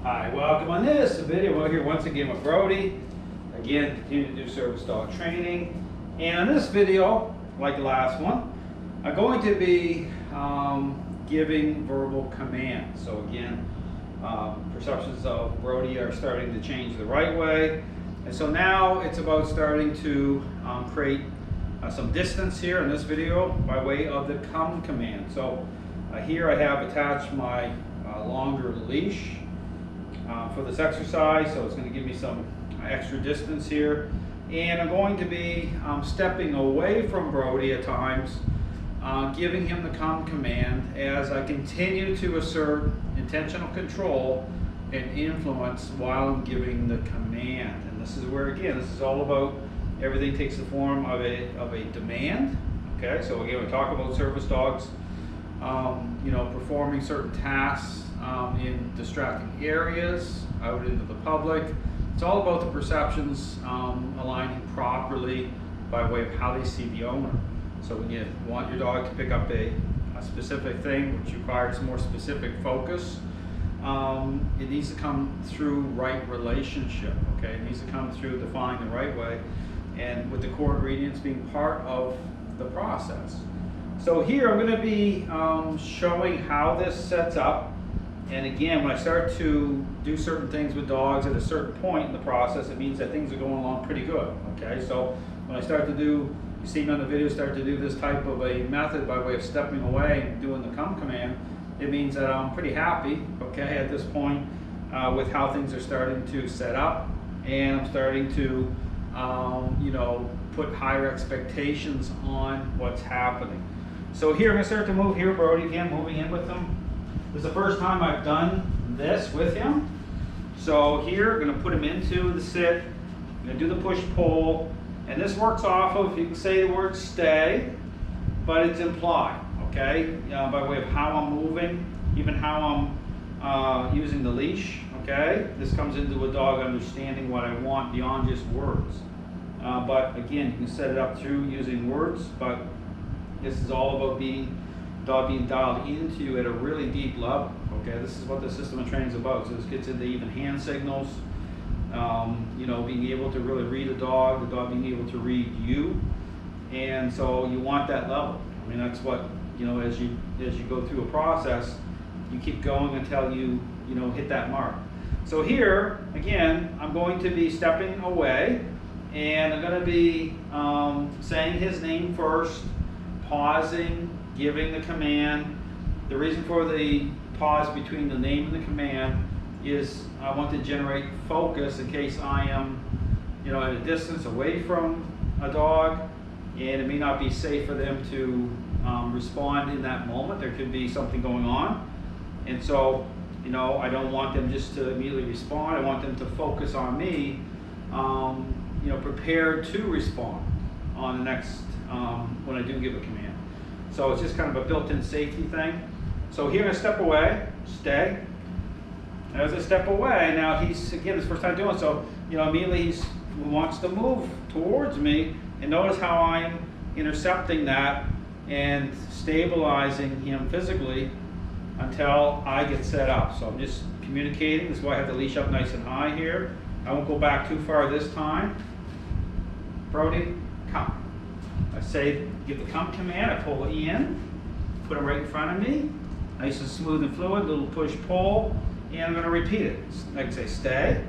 Hi, welcome on this video. We're here once again with Brody. Again, continue to do service dog training. And in this video, like the last one, I'm going to be giving verbal commands. So again, perceptions of Brody are starting to change the right way. And so now it's about starting to create some distance here in this video by way of the come command. So here I have attached my longer leash for this exercise, so it's going to give me some extra distance here. And I'm going to be stepping away from Brody at times, giving him the come command as I continue to assert intentional control and influence while I'm giving the command. And this is where, again, this is all about everything takes the form of a demand. Okay, so again, we talk about service dogs, performing certain tasks in distracting areas, out into the public. It's all about the perceptions aligning properly by way of how they see the owner. So when you want your dog to pick up a specific thing which requires more specific focus, it needs to come through right relationship. Okay, it needs to come through defining the right way, and with the core ingredients being part of the process. So here I'm going to be showing how this sets up. And again, when I start to do certain things with dogs at a certain point in the process, it means that things are going along pretty good. Okay, so when I start to do, you see me on the video, start to do this type of a method by way of stepping away and doing the come command, it means that I'm pretty happy, okay, at this point with how things are starting to set up, and I'm starting to, put higher expectations on what's happening. So here I'm going to start to move here, Brody, again, moving in with him. This is the first time I've done this with him. So here, I'm going to put him into the sit. I'm going to do the push-pull. And this works off of, you can say the word stay, but it's implied, okay? By way of how I'm moving, even how I'm using the leash, okay? This comes into a dog understanding what I want beyond just words. But again, you can set it up through using words, but this is all about dog being dialed into you at a really deep level. Okay, this is what the system of training is about. So this gets into even hand signals, being able to really read a dog, the dog being able to read you, and so you want that level. I mean, that's what, as you go through a process, you keep going until you hit that mark. So here again, I'm going to be stepping away, and I'm going to be saying his name first, pausing, giving the command. The reason for the pause between the name and the command is I want to generate focus in case I am, at a distance away from a dog, and it may not be safe for them to respond in that moment. There could be something going on, and so I don't want them just to immediately respond. I want them to focus on me, prepared to respond on the next when I do give a command. So it's just kind of a built-in safety thing. So here I step away, stay. As I step away, now he's, again, this first time doing it, so immediately he wants to move towards me, and notice how I'm intercepting that and stabilizing him physically until I get set up. So I'm just communicating. This is why I have the leash up nice and high here. I won't go back too far this time. Brody, come. I say, give the come command, I pull in, put him right in front of me, nice and smooth and fluid, little push-pull, and I'm going to repeat it. Like I say, stay,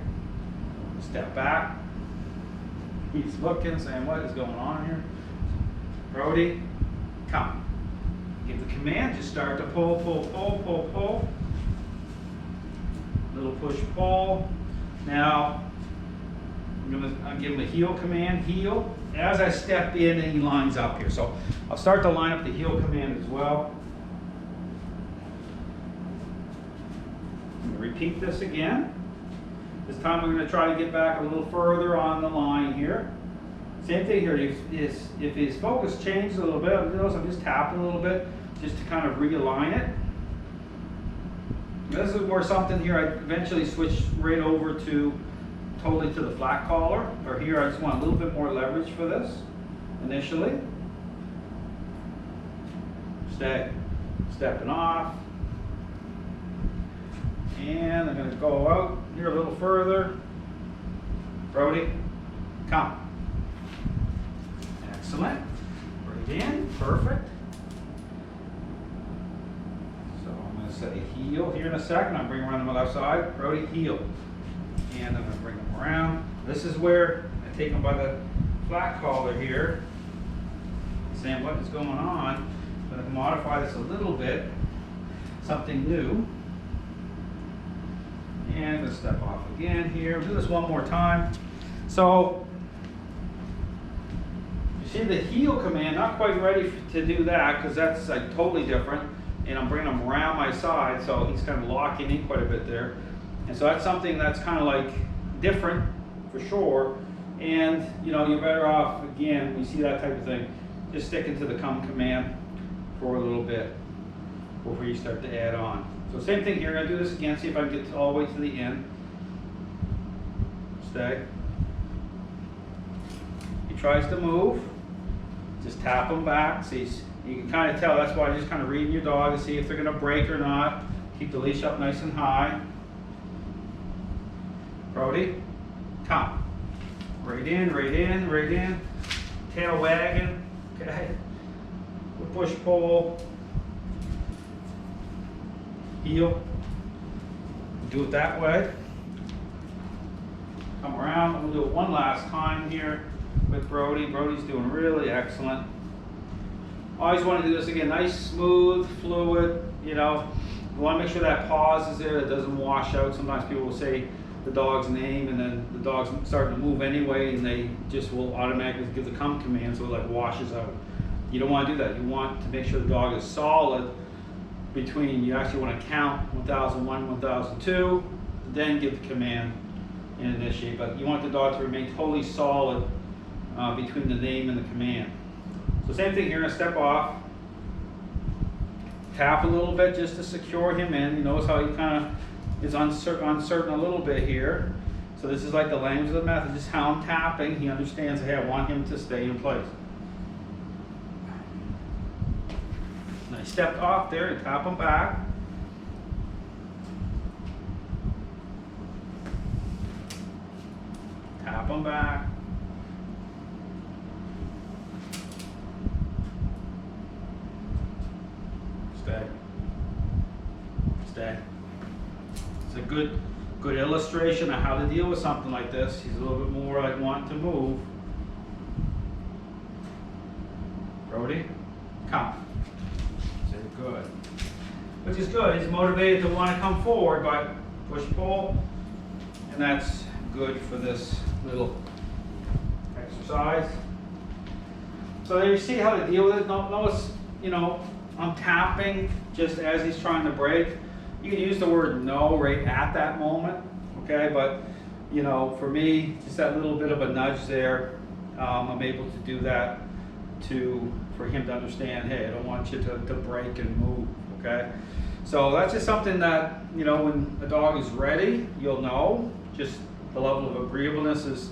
step back, he's looking, saying, what is going on here? Brody, come. Give the command, just start to pull, pull, pull, pull, pull, little push-pull. Now, I'll give him a heel command, heel. As I step in, and he lines up here. So I'll start to line up the heel command as well. I'm going to repeat this again. This time we're going to try to get back a little further on the line here. Same thing here. If his focus changes a little bit, I'm just tapping a little bit just to kind of realign it. This is where something here I eventually switch right over to totally to the flat collar, or here I just want a little bit more leverage for this initially. Stepping off, and I'm going to go out here a little further. Brody, come. Excellent. Right in, perfect. So I'm going to say heel here in a second. I'm bring him around to my left side. Brody, heel. And I'm going to bring him around. This is where I take him by the flat collar here, saying what is going on. I'm going to modify this a little bit, something new. And I'm going to step off again here. Do this one more time. So, you see the heel command, not quite ready to do that because that's like totally different. And I'm bringing him around my side, so he's kind of locking in quite a bit there. And so that's something that's kind of like different for sure. And you know, you're better off, again, when you see that type of thing, just sticking to the come command for a little bit before you start to add on. So same thing here, I'm going to do this again, see if I can get all the way to the end. Stay. He tries to move, just tap him back. See, you can kind of tell, that's why you're just kind of reading your dog to see if they're going to break or not. Keep the leash up nice and high. Brody, come. Right in, right in, right in. Tail wagging, okay. Push, pull. Heel. Do it that way. Come around. We'll do it one last time here with Brody. Brody's doing really excellent. Always want to do this again. Nice, smooth, fluid. You know, you want to make sure that pause is there. It doesn't wash out. Sometimes people will say the dog's name and then the dog's starting to move anyway, and they just will automatically give the come command, so it like washes out. You don't want to do that. You want to make sure the dog is solid between, you actually want to count 1001, 1002, then give the command and initiate. But you want the dog to remain totally solid between the name and the command. So same thing here, I'm going to step off, tap a little bit just to secure him in. You notice how he kind of is uncertain a little bit here. So this is like the language of the method, just how I'm tapping. He understands, hey, I want him to stay in place. And I stepped off there and tap him back. Tap him back. Stay. Stay. It's a good illustration of how to deal with something like this. He's a little bit more like wanting to move. Brody, come. Say good. Which is good. He's motivated to want to come forward, but push pull, and that's good for this little exercise. So there you see how to deal with it. Notice, you know, I'm tapping just as he's trying to break. You can use the word no right at that moment, okay? But, you know, for me, just that little bit of a nudge there, I'm able to do that for him to understand, hey, I don't want you to break and move, okay? So that's just something that, you know, when a dog is ready, you'll know. Just the level of agreeableness is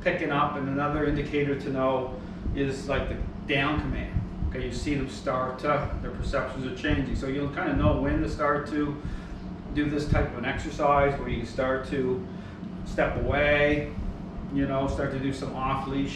picking up, and another indicator to know is like the down command. Okay, you see them start to, their perceptions are changing. So you'll kind of know when to start to do this type of an exercise where you can start to step away, you know, start to do some off leash